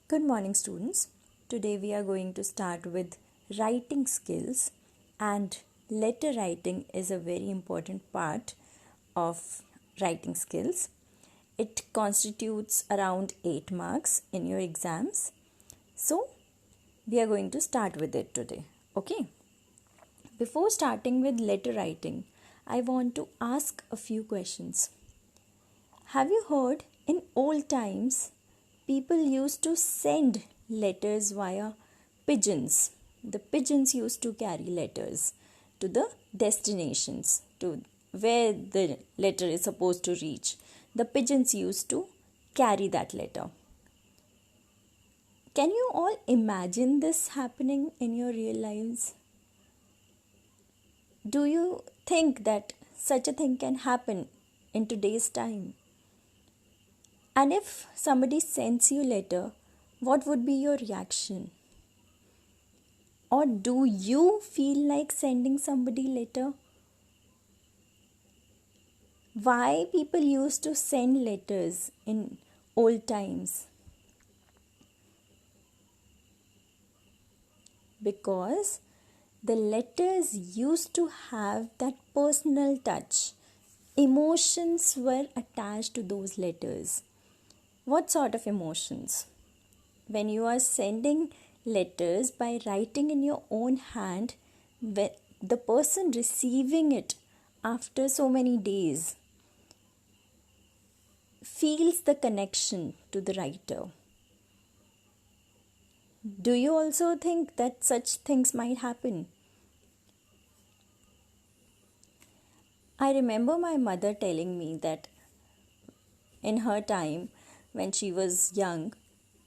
Good morning, students. Today we are going to start with writing skills, and letter writing is a very important part of writing skills. It constitutes around 8 marks in your exams. So, we are going to start with it today. Okay? Before starting with letter writing, I want to ask a few questions. Have you heard in old times people used to send letters via pigeons? The pigeons used to carry letters to the destinations, to where the letter is supposed to reach. The pigeons used to carry that letter. Can you all imagine this happening in your real lives? Do you think that such a thing can happen in today's time? And if somebody sends you a letter, what would be your reaction? Or do you feel like sending somebody letter? Why people used to send letters in old times? Because the letters used to have that personal touch. Emotions were attached to those letters. What sort of emotions? When you are sending letters by writing in your own hand, the person receiving it after so many days feels the connection to the writer. Do you also think that such things might happen? I remember my mother telling me that in her time, when she was young,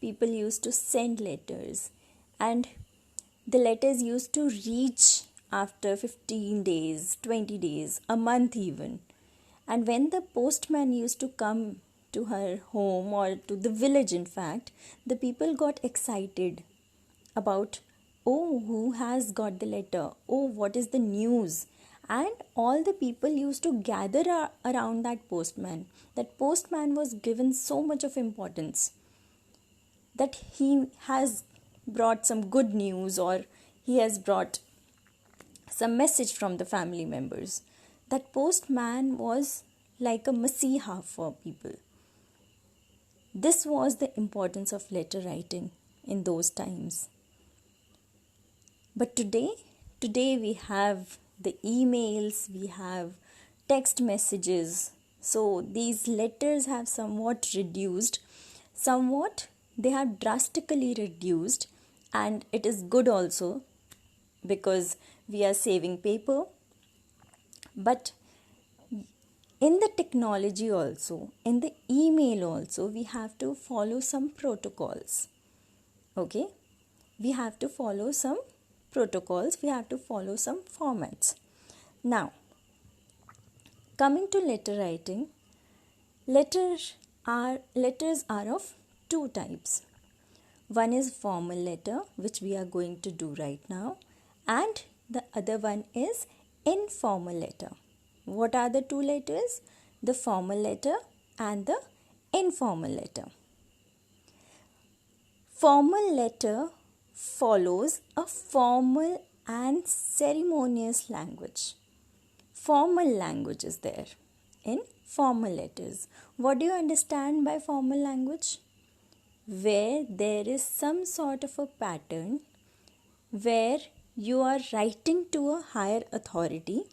people used to send letters, and the letters used to reach after 15 days, 20 days, a month even. And when the postman used to come to her home or to the village, in fact, the people got excited about, oh, who has got the letter? Oh, what is the news? And all the people used to gather around that postman. That postman was given so much of importance that he has brought some good news, or he has brought some message from the family members. That postman was like a messiah for people. This was the importance of letter writing in those times. But today we have the emails, we have text messages. So these letters have somewhat reduced, they have drastically reduced, and it is good also because we are saving paper. But in the technology also, in the email also, we have to follow some protocols. Okay? We have to follow some protocols, we have to follow some formats. Now, coming to letter writing, letters are of two types. One is formal letter, which we are going to do right now, and the other one is informal letter. What are the two letters? The formal letter and the informal letter. Formal letter follows a formal and ceremonious language. Formal language is there in formal letters. What do you understand by formal language? Where there is some sort of a pattern, where you are writing to a higher authority,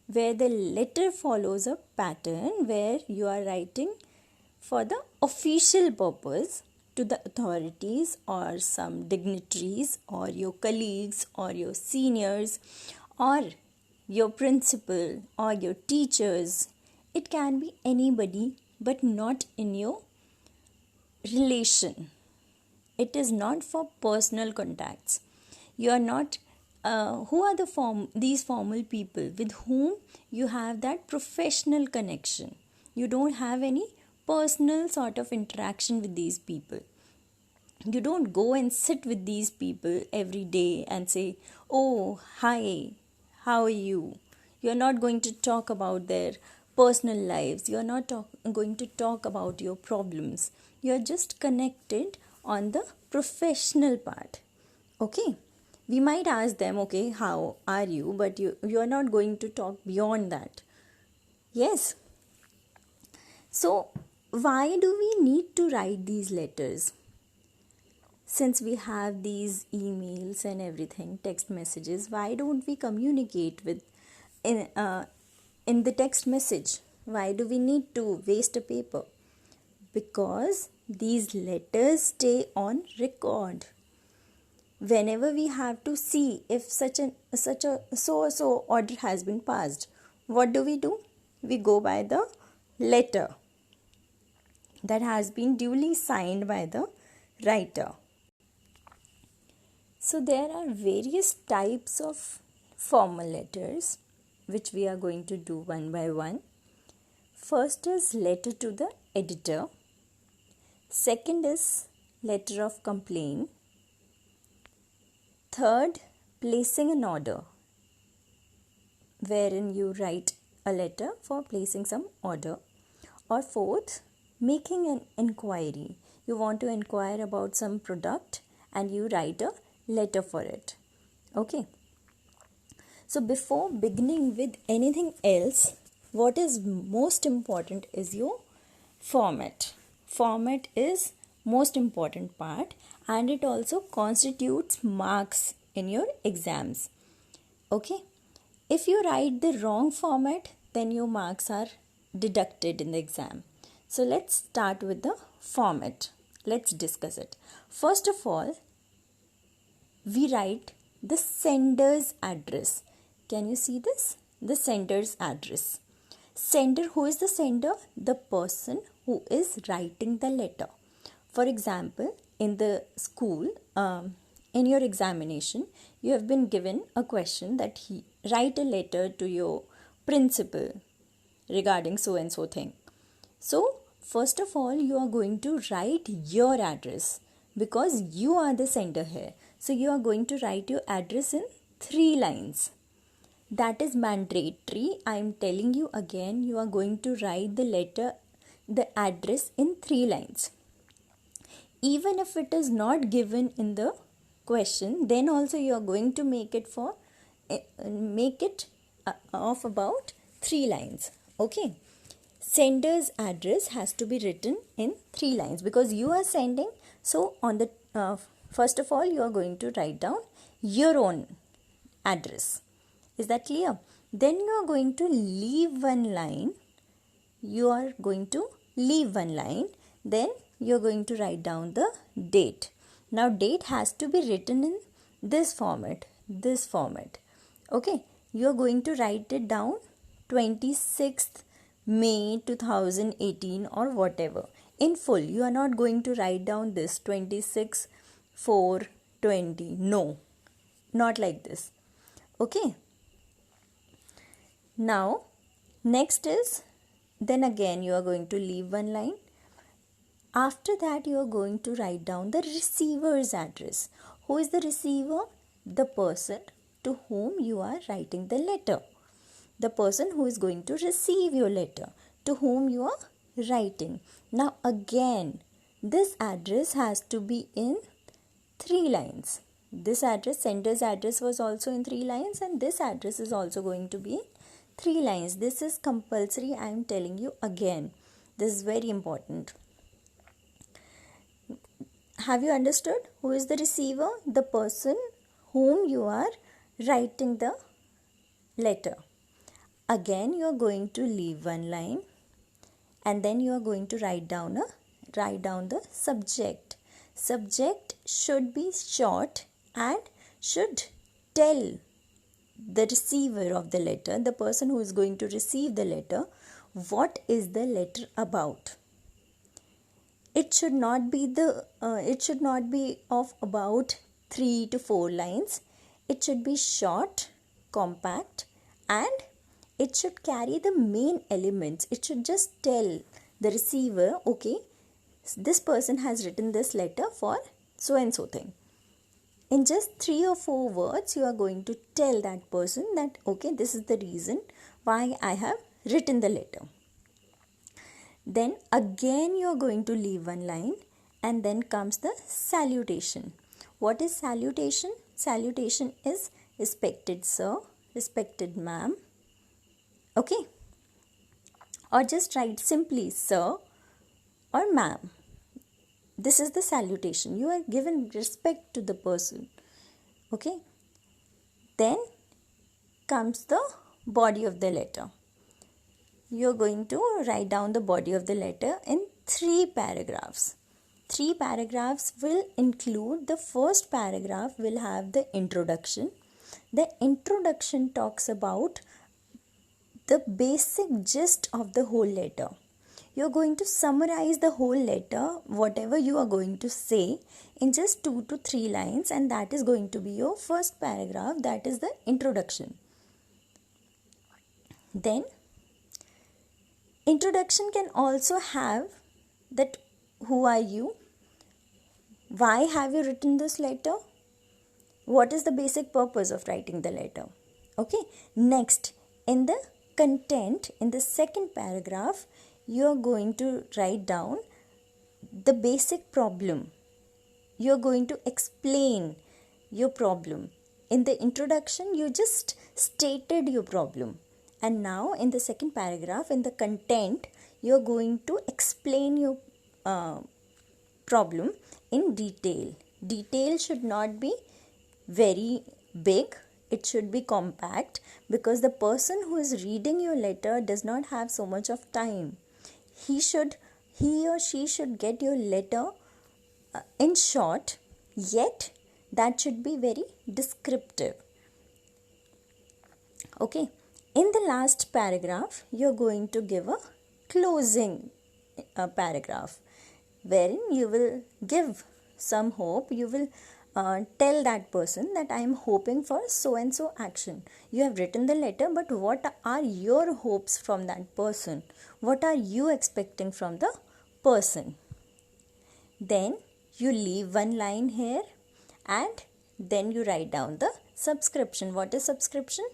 where the letter follows a pattern, where you are writing for the official purpose to the authorities or some dignitaries or your colleagues or your seniors or your principal or your teachers. It can be anybody, but not in your relation. It is not for personal contacts. You are not who are these formal people with whom you have that professional connection. You don't have any personal sort of interaction with these people. You don't go and sit with these people every day and say, oh, hi, how are you? You're not going to talk about their personal lives. You're not going to talk about your problems. You're just connected on the professional part. Okay, we might ask them, okay, how are you, but you are not going to talk beyond that. Yes. So why do we need to write these letters? Since we have these emails and everything, text messages, why don't we communicate with in the text message? Why do we need to waste a paper? Because these letters stay on record. Whenever we have to see if such a so order has been passed, what do? We go by the letter that has been duly signed by the writer. So there are various types of formal letters which we are going to do one by one. First is letter to the editor. Second is letter of complaint. Third, placing an order, wherein you write a letter for placing some order. Or fourth, making an inquiry. You want to inquire about some product and you write a letter for it. Okay. So before beginning with anything else, what is most important is your format. Format is most important part, and it also constitutes marks in your exams. Okay. If you write the wrong format, then your marks are deducted in the exam. So let's start with the format. Let's discuss it. First of all, we write the sender's address. Can you see this? The sender's address. Sender, who is the sender? The person who is writing the letter. For example, in the school, in your examination, you have been given a question that write a letter to your principal regarding so and so thing. So, first of all, you are going to write your address because you are the sender here. So, you are going to write your address in 3 lines. That is mandatory. I am telling you again, you are going to write the address in 3 lines. Even if it is not given in the question, then also you are going to make it of about 3 lines. Okay. Sender's address has to be written in 3 lines because you are sending. So on the first of all, you are going to write down your own address. Is that clear? Then you are going to leave one line. Then you are going to write down the date. Now date has to be written in this format. Okay. You are going to write it down 26th May 2018 or whatever. In full. You are not going to write down this 26/4/20. No. Not like this. Okay. Now, next is, then again you are going to leave one line. After that, you are going to write down the receiver's address. Who is the receiver? The person to whom you are writing the letter. The person who is going to receive your letter, to whom you are writing. Now again, this address has to be in 3 lines. This address, sender's address was also in 3 lines, and this address is also going to be in 3 lines. This is compulsory. I am telling you again. This is very important. Have you understood? Who is the receiver? The person whom you are writing the letter. Again, you are going to leave one line, and then you are going to write down the subject. Subject should be short and should tell the receiver of the letter, the person who is going to receive the letter, what is the letter about. It should not be of about 3 to 4 lines. It should be short, compact, and it should carry the main elements. It should just tell the receiver, okay, this person has written this letter for so and so thing. In just 3 or 4 words, you are going to tell that person that, okay, this is the reason why I have written the letter. Then again, you are going to leave one line, and then comes the salutation. What is salutation? Salutation is respected sir, respected ma'am. Okay, or just write simply sir or ma'am. This is the salutation. You are given respect to the person. Okay, then comes the body of the letter. You're going to write down the body of the letter in 3 paragraphs. 3 paragraphs will include, the first paragraph will have the introduction. The introduction talks about the basic gist of the whole letter. You're going to summarize the whole letter, whatever you are going to say, in just 2 to 3 lines, and that is going to be your first paragraph, that is the introduction. Then introduction can also have that who are you, why have you written this letter, what is the basic purpose of writing the letter. Okay, next in the content, in the second paragraph, you are going to write down the basic problem. You are going to explain your problem. In the introduction, you just stated your problem. And now in the second paragraph, in the content, you are going to explain your problem in detail. Detail should not be very big. It should be compact, because the person who is reading your letter does not have so much of time. He or she should get your letter in short, yet that should be very descriptive. Okay, in the last paragraph, you're going to give a closing paragraph, wherein you will give some hope. You will tell that person that I am hoping for so and so action. You have written the letter, but what are your hopes from that person? What are you expecting from the person? Then you leave one line here, and then you write down the subscription. What is subscription?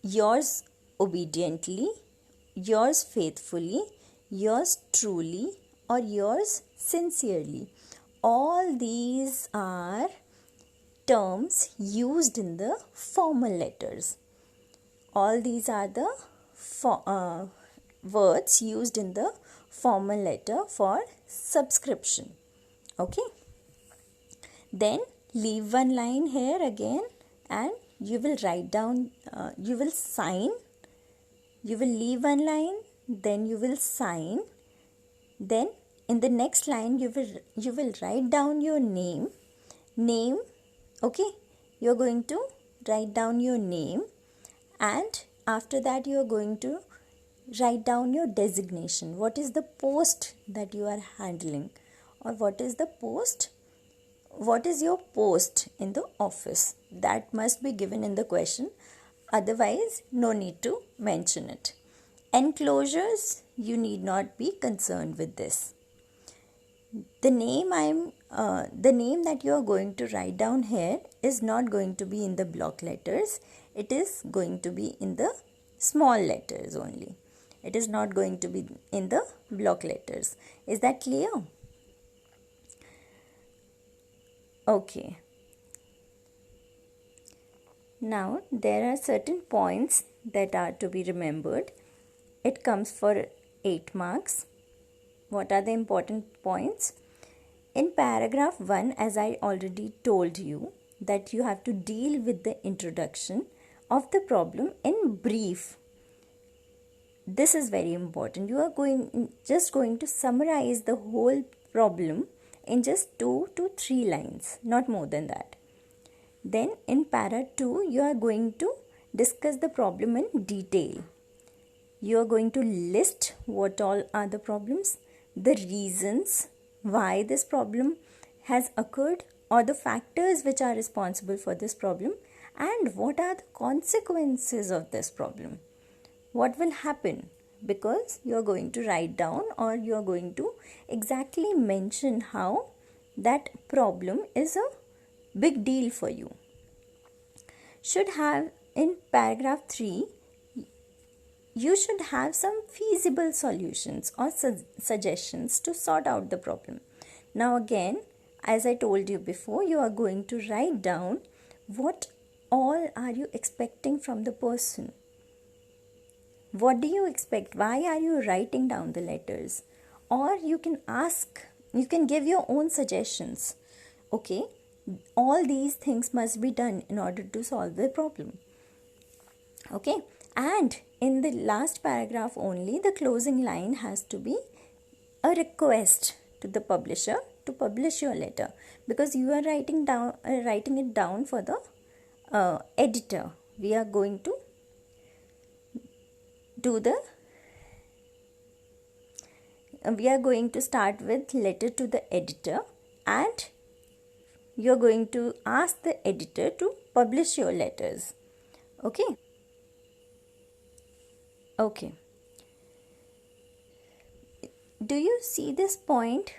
Yours obediently, yours faithfully, yours truly, or yours sincerely. All these are terms used in the formal letters. All these are the words used in the formal letter for subscription. Okay. Then leave one line here again, and you will write down, you will sign. You will leave one line, then you will sign. Then in the next line, you will write down your name. Okay, you are going to write down your name, and after that you are going to write down your designation. What is the post that you are handling, or what is your post in the office? That must be given in the question. Otherwise, no need to mention it. Enclosures, you need not be concerned with this. The name that you are going to write down here is not going to be in the block letters. It is going to be in the small letters only. It is not going to be in the block letters. Is that clear? Okay. Now, there are certain points that are to be remembered. It comes for 8 marks. What are the important points? In paragraph 1, as I already told you, that you have to deal with the introduction of the problem in brief. This is very important. You are just going to summarize the whole problem in just 2 to 3 lines, not more than that. Then in para 2, you are going to discuss the problem in detail. You are going to list what all are the problems, the reasons why this problem has occurred, or the factors which are responsible for this problem, and what are the consequences of this problem. What will happen? Because you are going to write down, or you are going to exactly mention how that problem is a big deal for you. Should have in paragraph 3, you should have some feasible solutions or suggestions to sort out the problem. Now again, as I told you before, you are going to write down what all are you expecting from the person. What do you expect? Why are you writing down the letters? Or you can ask, you can give your own suggestions. Okay, all these things must be done in order to solve the problem. Okay, and in the last paragraph only, the closing line has to be a request to the publisher to publish your letter, because you are writing it down for the editor. We are going to start with letter to the editor, and you're going to ask the editor to publish your letters. Okay. Do you see this point?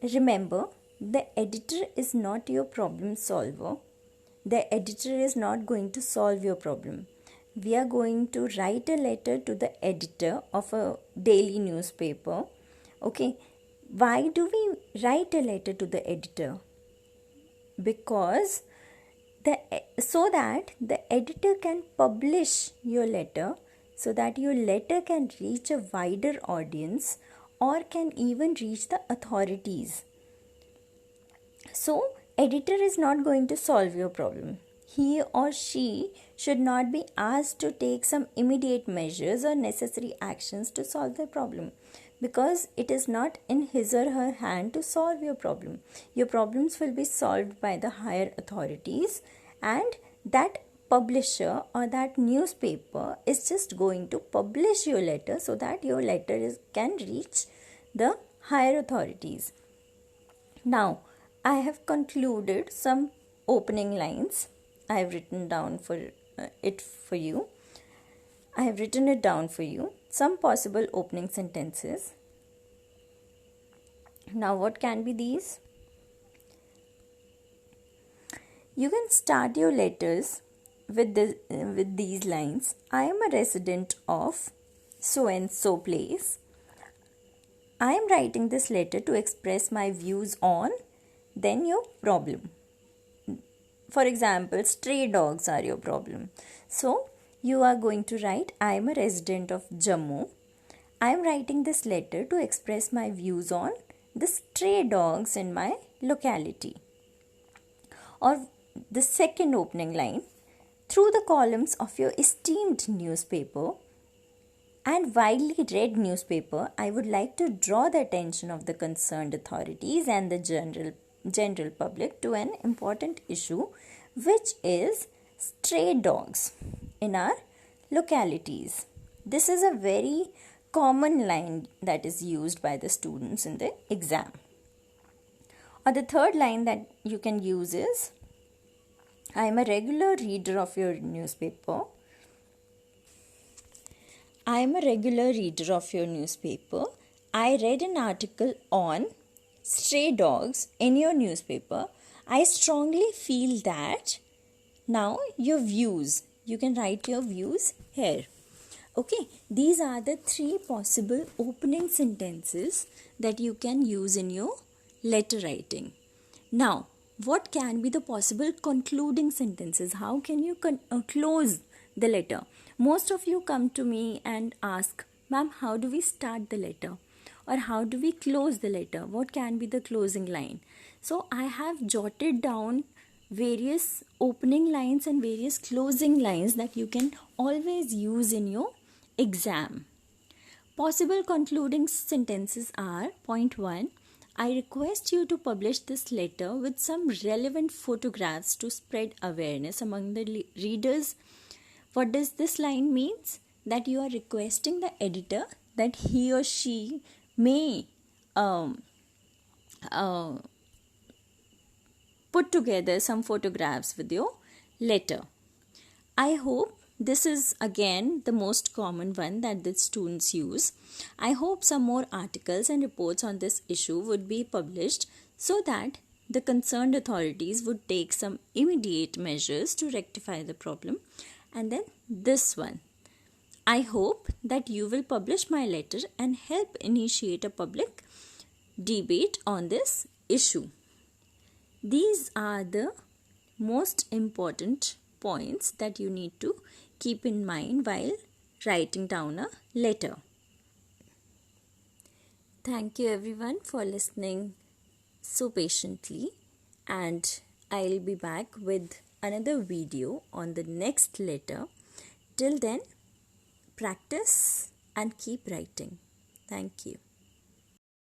Remember, the editor is not your problem solver. The editor is not going to solve your problem. We are going to write a letter to the editor of a daily newspaper. Okay, why do we write a letter to the editor? Because so that the editor can publish your letter, so that your letter can reach a wider audience or can even reach the authorities. So, editor is not going to solve your problem. He or she should not be asked to take some immediate measures or necessary actions to solve the problem, because it is not in his or her hand to solve your problem. Your problems will be solved by the higher authorities, and that publisher or that newspaper is just going to publish your letter so that your letter can reach the higher authorities. Now, I have concluded some opening lines. I have written down it for you. I have written it down for you. Some possible opening sentences. Now, what can be these? You can start your letters with these lines. I am a resident of so and so place. I am writing this letter to express my views on, then your problem. For example, stray dogs are your problem. So, you are going to write, I am a resident of Jammu. I am writing this letter to express my views on the stray dogs in my locality. Or the second opening line, through the columns of your esteemed newspaper and widely read newspaper, I would like to draw the attention of the concerned authorities and the general public to an important issue, which is stray dogs in our localities. This is a very common line that is used by the students in the exam. Or the third line that you can use is, I am a regular reader of your newspaper. I am a regular reader of your newspaper. I read an article on stray dogs in your newspaper. I strongly feel that. Now your views. You can write your views here. Okay, these are the 3 possible opening sentences that you can use in your letter writing. Now, what can be the possible concluding sentences? How can you close the letter? Most of you come to me and ask, ma'am, how do we start the letter? Or how do we close the letter? What can be the closing line? So I have jotted down various opening lines and various closing lines that you can always use in your exam. Possible concluding sentences are, point 1, I request you to publish this letter with some relevant photographs to spread awareness among the readers. What does this line means? That you are requesting the editor that he or she may put together some photographs with your letter. I hope this is again the most common one that the students use. I hope some more articles and reports on this issue would be published so that the concerned authorities would take some immediate measures to rectify the problem. And then this one, I hope that you will publish my letter and help initiate a public debate on this issue. These are the most important points that you need to keep in mind while writing down a letter. Thank you everyone for listening so patiently, and I'll be back with another video on the next letter. Till then, practice and keep writing. Thank you.